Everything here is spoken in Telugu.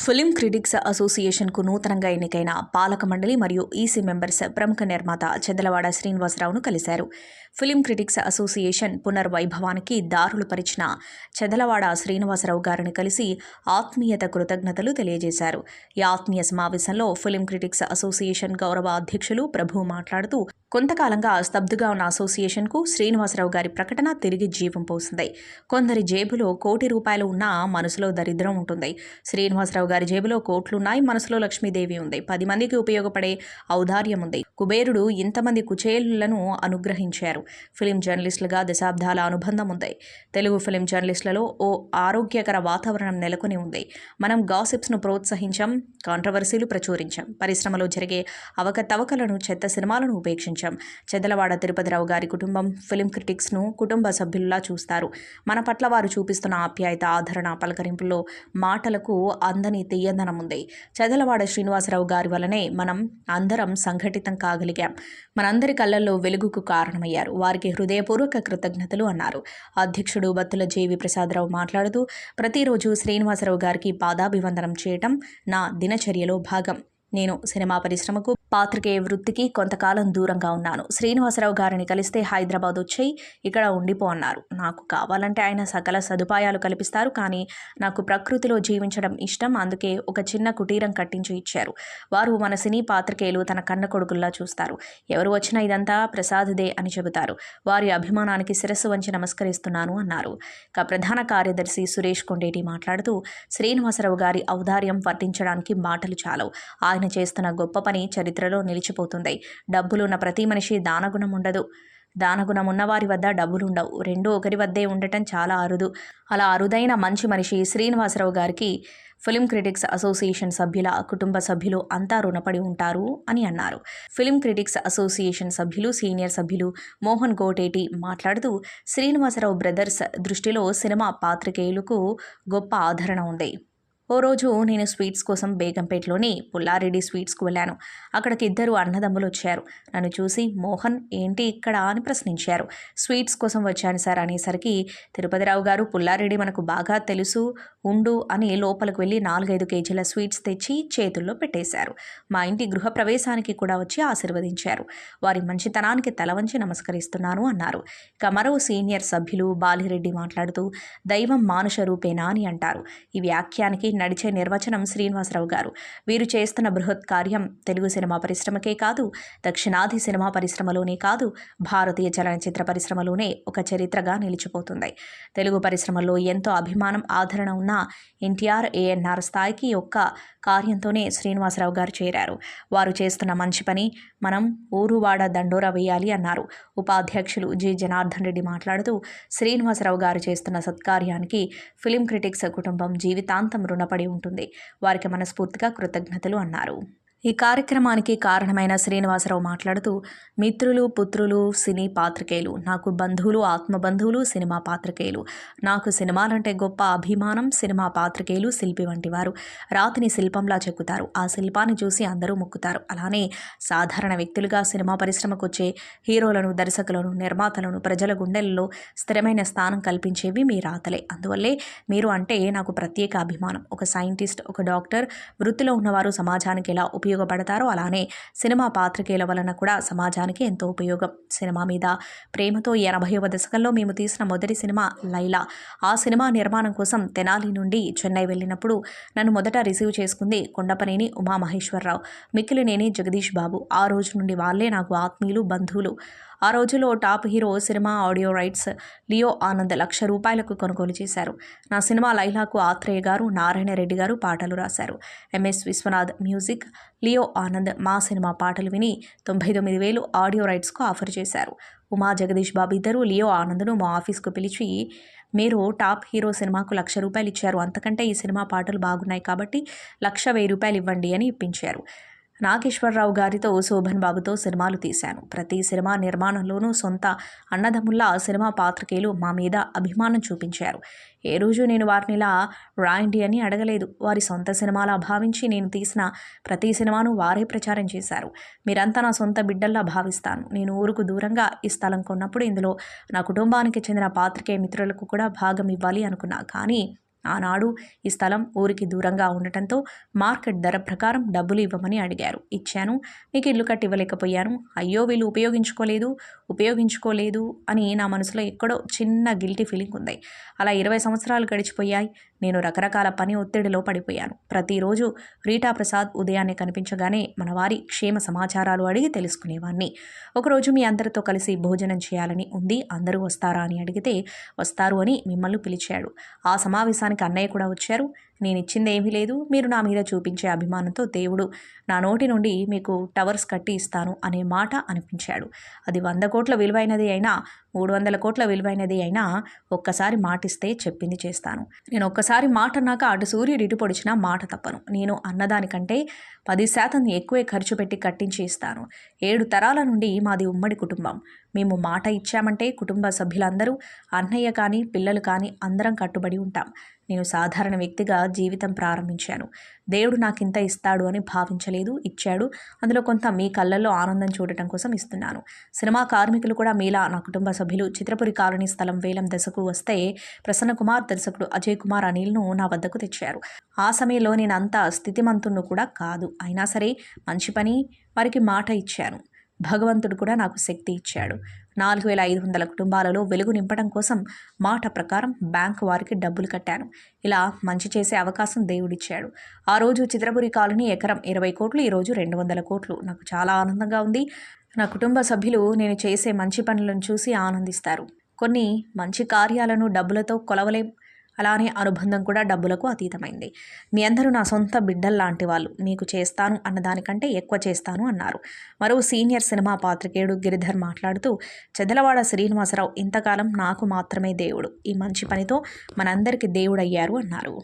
ఫిలిం క్రిటిక్స్ అసోసియేషన్కు నూతనంగా ఎన్నికైన పాలక మండలి మరియు ఈసీ మెంబర్స్ ప్రముఖ నిర్మాత చెదలవాడ శ్రీనివాసరావును కలిశారు. ఫిలిం క్రిటిక్స్ అసోసియేషన్ పునర్వైభవానికి దారులు పరిచిన చెదలవాడ శ్రీనివాసరావు గారిని కలిసి ఆత్మీయత కృతజ్ఞతలు తెలియజేశారు. ఈ ఆత్మీయ సమావేశంలో ఫిలిం క్రిటిక్స్ అసోసియేషన్ గౌరవ అధ్యక్షులు ప్రభు మాట్లాడుతూ, కొంతకాలంగా స్తబ్దుగా ఉన్న అసోసియేషన్కు శ్రీనివాసరావు గారి ప్రకటన తిరిగి జీవం పోసింది. కొందరి జేబులో ₹1,00,00,000 ఉన్నా మనసులో దరిద్రం ఉంటుంది. శ్రీనివాసరావు గారి జేబులో కోట్లున్నాయి, మనసులో లక్ష్మీదేవి ఉంది. 10 మందికి ఉపయోగపడే ఔదార్యం ఉంది. కుబేరుడు ఇంతమంది కుచేలులను అనుగ్రహించారు. ఫిలిం జర్నలిస్టులుగా దశాబ్దాల అనుబంధం ఉంది. తెలుగు ఫిలిం జర్నలిస్టులలో ఓ ఆరోగ్యకర వాతావరణం నెలకొని ఉంది. మనం గాసిప్స్ను ప్రోత్సహించాం, కాంట్రవర్సీలు ప్రచురించాం, పరిశ్రమలో జరిగే అవకతవకలను, చెత్త సినిమాలను ఉపేక్షించాం. చెదలవాడ తిరుపతిరావు గారి కుటుంబం ఫిలిం క్రిటిక్స్ను కుటుంబ సభ్యుల్లా చూస్తారు. మన పట్ల వారు చూపిస్తున్న ఆప్యాయత, ఆదరణ, పలకరింపుల్లో మాటలకు అందని తీయదనం ఉంది. చెదలవాడ శ్రీనివాసరావు గారి వలనే మనం అందరం సంఘటితం కాగలిగాం. మనందరి కళ్ళల్లో వెలుగుకు కారణమయ్యారు. వారికి హృదయపూర్వక కృతజ్ఞతలు అన్నారు. అధ్యక్షుడు బత్తుల జేవి ప్రసాదరావు మాట్లాడుతూ, ప్రతిరోజు శ్రీనివాసరావు గారికి పాదాభివందనం చేయటం నా దినచర్యలో భాగం. నేను సినిమా పరిశ్రమకు, పాత్రికేయ వృత్తికి కొంతకాలం దూరంగా ఉన్నాను. శ్రీనివాసరావు గారిని కలిస్తే హైదరాబాద్ వచ్చి ఇక్కడ ఉండిపో అన్నారు. నాకు కావాలంటే ఆయన సకల సదుపాయాలు కల్పిస్తారు, కానీ నాకు ప్రకృతిలో జీవించడం ఇష్టం. అందుకే ఒక చిన్న కుటీరం కట్టించి ఇచ్చారు. వారు మన సినీ పాత్రికేయులు తన కన్న కొడుకుల్లా చూస్తారు. ఎవరు వచ్చినా ఇదంతా ప్రసాద్దే అని చెబుతారు. వారి అభిమానానికి శిరస్సు వంచి నమస్కరిస్తున్నాను అన్నారు. ఇక ప్రధాన కార్యదర్శి సురేష్ కొండేటి మాట్లాడుతూ, శ్రీనివాసరావు గారి ఔదార్యం వర్ణించడానికి మాటలు చాలవు. ఆయన చేస్తున్న గొప్ప పని చరిత్రలో నిలిచిపోతుంది. డబ్బులున్న ప్రతి మనిషి దానగుణం ఉండదు. దానగుణం ఉన్నవారి వద్ద డబ్బులుండవు. రెండూ ఒకరి వద్దే ఉండటం చాలా అరుదు. అలా అరుదైన మంచి మనిషి శ్రీనివాసరావు గారికి ఫిలిం క్రిటిక్స్ అసోసియేషన్ సభ్యుల కుటుంబ సభ్యులు అంతా రుణపడి ఉంటారు అని అన్నారు. ఫిలిం క్రిటిక్స్ అసోసియేషన్ సభ్యులు, సీనియర్ సభ్యులు మోహన్ గోటేటి మాట్లాడుతూ, శ్రీనివాసరావు బ్రదర్స్ దృష్టిలో సినిమా పాత్రికేయులకు గొప్ప ఆదరణ ఉంది. ఓ రోజు నేను స్వీట్స్ కోసం బేగంపేటలోని పుల్లారెడ్డి స్వీట్స్కు వెళ్ళాను. అక్కడికి 2 అన్నదమ్ములు వచ్చారు. నన్ను చూసి, మోహన్ ఏంటి ఇక్కడ అని ప్రశ్నించారు. స్వీట్స్ కోసం వచ్చాను సార్ అనేసరికి, తిరుపతిరావు గారు, పుల్లారెడ్డి మనకు బాగా తెలుసు, ఉండు అని లోపలికి వెళ్ళి 4-5 కేజీల స్వీట్స్ తెచ్చి చేతుల్లో పెట్టేశారు. మా ఇంటి గృహప్రవేశానికి కూడా వచ్చి ఆశీర్వదించారు. వారి మంచితనానికి తల వంచి నమస్కరిస్తున్నాను అన్నారు. ఇక మరో సీనియర్ సభ్యులు బాలిరెడ్డి మాట్లాడుతూ, దైవం మానుష రూపేనా అని అంటారు. ఈ వ్యాఖ్యానికి నడిచే నిర్వచనం శ్రీనివాసరావు గారు. వీరు చేస్తున్న బృహత్ కార్యం తెలుగు సినిమా పరిశ్రమకే కాదు, దక్షిణాది సినిమా పరిశ్రమలోనే కాదు, భారతీయ చలనచిత్ర పరిశ్రమలోనే ఒక చరిత్రగా నిలిచిపోతుంది. తెలుగు పరిశ్రమలో ఎంతో అభిమానం, ఆదరణ ఉన్న ఎన్టీఆర్, ఏఎన్ఆర్ స్థాయికి ఒక్క కార్యంతోనే శ్రీనివాసరావు గారు చేరారు. వారు చేస్తున్న మంచి పని మనం ఊరువాడ దండోరా వేయాలి అన్నారు. ఉపాధ్యక్షులు జి జనార్దన్ రెడ్డి మాట్లాడుతూ, శ్రీనివాసరావు గారు చేస్తున్న సత్కార్యానికి ఫిలిం క్రిటిక్స్ కుటుంబం జీవితాంతం రుణపడి ఉంటుంది. వారికి మనస్ఫూర్తిగా కృతజ్ఞతలు అన్నారు. ఈ కార్యక్రమానికి కారణమైన శ్రీనివాసరావు మాట్లాడుతూ, మిత్రులు, పుత్రులు, సినీ పాత్రికేయులు, నాకు బంధువులు, ఆత్మబంధువులు, సినిమా పాత్రికేయులు. నాకు సినిమాలంటే గొప్ప అభిమానం. సినిమా పాత్రికేయులు శిల్పి వంటి వారు. రాతిని శిల్పంలా చెక్కుతారు. ఆ శిల్పాన్ని చూసి అందరూ మొక్కుతారు. అలానే సాధారణ వ్యక్తులుగా సినిమా పరిశ్రమకు వచ్చే హీరోలను, దర్శకులను, నిర్మాతలను ప్రజల గుండెల్లో స్థిరమైన స్థానం కల్పించేవి మీ రాతలే. అందువల్లే మీరు అంటే నాకు ప్రత్యేక అభిమానం. ఒక సైంటిస్ట్, ఒక డాక్టర్ వృత్తిలో ఉన్నవారు సమాజానికి ఎలా ఉపయోగపడతారో అలానే సినిమా పాత్రికేయుల వలన కూడా సమాజానికి ఎంతో ఉపయోగం. సినిమా మీద ప్రేమతో 80వ దశకంలో మేము తీసిన మొదటి సినిమా లైలా. ఆ సినిమా నిర్మాణం కోసం తెనాలి నుండి చెన్నై వెళ్ళినప్పుడు నన్ను మొదట రిసీవ్ చేసుకుంది కొండపనేని ఉమామహేశ్వరరావు, మిక్కిలినేని జగదీష్ బాబు. ఆ రోజు నుండి వాళ్ళే నాకు ఆత్మీయులు, బంధువులు. ఆ రోజుల్లో top hero cinema audio rights Leo Anand ₹1,00,000 కొనుగోలు చేశారు. నా సినిమా లైలాకు ఆత్రేయ గారు, నారాయణ రెడ్డి గారు పాటలు రాశారు. ఎంఎస్ విశ్వనాథ్ మ్యూజిక్, లియో ఆనంద్ మా సినిమా పాటలు విని 99,000 ఆడియో రైట్స్కు ఆఫర్ చేశారు. ఉమా, జగదీష్ బాబు ఇద్దరు లియో ఆనంద్ను మా ఆఫీస్కు పిలిచి, మీరు టాప్ హీరో సినిమాకు ₹1,00,000 ఇచ్చారు, అంతకంటే ఈ సినిమా పాటలు బాగున్నాయి కాబట్టి ₹1,10,000 ఇవ్వండి అని ఇప్పించారు. నాగేశ్వరరావు గారితో, శోభన్ బాబుతో సినిమాలు తీశాను. ప్రతి సినిమా నిర్మాణంలోనూ సొంత అన్నదమ్ముల్లా సినిమా పాత్రికేయులు మా మీద అభిమానం చూపించారు. ఏ రోజు నేను వారినిలా రాయండి అని అడగలేదు. వారి సొంత సినిమాలా భావించి నేను తీసిన ప్రతి సినిమాను వారే ప్రచారం చేశారు. మీరంతా నా సొంత బిడ్డల్లా భావిస్తాను. నేను ఊరుకు దూరంగా ఈ స్థలం కొన్నప్పుడు ఇందులో నా కుటుంబానికి చెందిన పాత్రికేయ మిత్రులకు కూడా భాగం ఇవ్వాలి అనుకున్నా. కానీ ఆనాడు ఈ స్థలం ఊరికి దూరంగా ఉండటంతో మార్కెట్ ధర ప్రకారం డబ్బులు ఇవ్వమని అడిగారు. ఇచ్చాను. మీకు ఇల్లు కట్టి ఇవ్వలేకపోయాను. అయ్యో వీళ్ళు ఉపయోగించుకోలేదు అని నా మనసులో ఎక్కడో చిన్న గిల్టీ ఫీలింగ్ ఉంది. అలా 20 సంవత్సరాలు గడిచిపోయాయి. నేను రకరకాల పని ఒత్తిడిలో పడిపోయాను. ప్రతిరోజు రీటా ప్రసాద్ ఉదయాన్నే కనిపించగానే మన వారి క్షేమ సమాచారాలు అడిగి తెలుసుకునేవాణ్ణి. ఒకరోజు మీ అందరితో కలిసి భోజనం చేయాలని ఉంది, అందరూ వస్తారా అని అడిగితే వస్తారు అని మిమ్మల్ని పిలిచాడు. ఆ సమావేశానికి అన్నయ్య కూడా వచ్చారు. నేను ఇచ్చింది ఏమీ లేదు. మీరు నా మీద చూపించే అభిమానంతో దేవుడు నా నోటి నుండి మీకు టవర్స్ కట్టి ఇస్తాను అనే మాట అనిపించాడు. అది 100 కోట్ల విలువైనది అయినా 300 కోట్ల విలువైనది అయినా ఒక్కసారి మాటిస్తే చెప్పింది చేస్తాను. నేను ఒక్కసారి మాట అన్నాక అటు సూర్యుడు ఇటు పొడిచినా మాట తప్పను. నేను అన్నదానికంటే 10% ఎక్కువే ఖర్చు పెట్టి కట్టించి ఇస్తాను. 7 తరాల నుండి మాది ఉమ్మడి కుటుంబం. మేము మాట ఇచ్చామంటే కుటుంబ సభ్యులందరూ, అన్నయ్య కానీ పిల్లలు కానీ అందరం కట్టుబడి ఉంటాం. నేను సాధారణ వ్యక్తిగా జీవితం ప్రారంభించాను. దేవుడు నాకింత ఇస్తాడు అని భావించలేదు, ఇచ్చాడు. అందులో కొంత మీ కళ్ళల్లో ఆనందం చూడటం కోసం ఇస్తున్నాను. సినిమా కార్మికులు కూడా మీలా నా కుటుంబ సభ్యులు. చిత్రపురి కాలనీ స్థలం వేలం దశకు వస్తే ప్రసన్న కుమార్, దర్శకుడు అజయ్ కుమార్ అనిల్ను నా వద్దకు తెచ్చారు. ఆ సమయంలో నేను అంత స్థితిమంతుణ్ణి కూడా కాదు. అయినా సరే మంచి పని వారికి మాట ఇచ్చాను. భగవంతుడు కూడా నాకు శక్తి ఇచ్చాడు. 4500 కుటుంబాలలో వెలుగు నింపడం కోసం మాట ప్రకారం బ్యాంకు వారికి డబ్బులు కట్టాను. ఇలా మంచి చేసే అవకాశం దేవుడిచ్చాడు. ఆ రోజు చిత్రపురి కాలనీ ఎకరం 20 కోట్లు, ఈరోజు 200 కోట్లు. నాకు చాలా ఆనందంగా ఉంది. నా కుటుంబ సభ్యులు నేను చేసే మంచి పనులను చూసి ఆనందిస్తారు. కొన్ని మంచి కార్యాలను డబ్బులతో కొలవలేం. అలానే అనుబంధం కూడా డబ్బులకు అతీతమైంది. మీ అందరూ నా సొంత బిడ్డల్లాంటి వాళ్ళు. మీకు చేస్తాను అన్నదానికంటే ఎక్కువ చేస్తాను అన్నారు. మరో సీనియర్ సినిమా పాత్రికేయుడు గిరిధర్ మాట్లాడుతూ, చెదలవాడ శ్రీనివాసరావు ఇంతకాలం నాకు మాత్రమే దేవుడు. ఈ మంచి పనితో మనందరికీ దేవుడయ్యారు అన్నారు.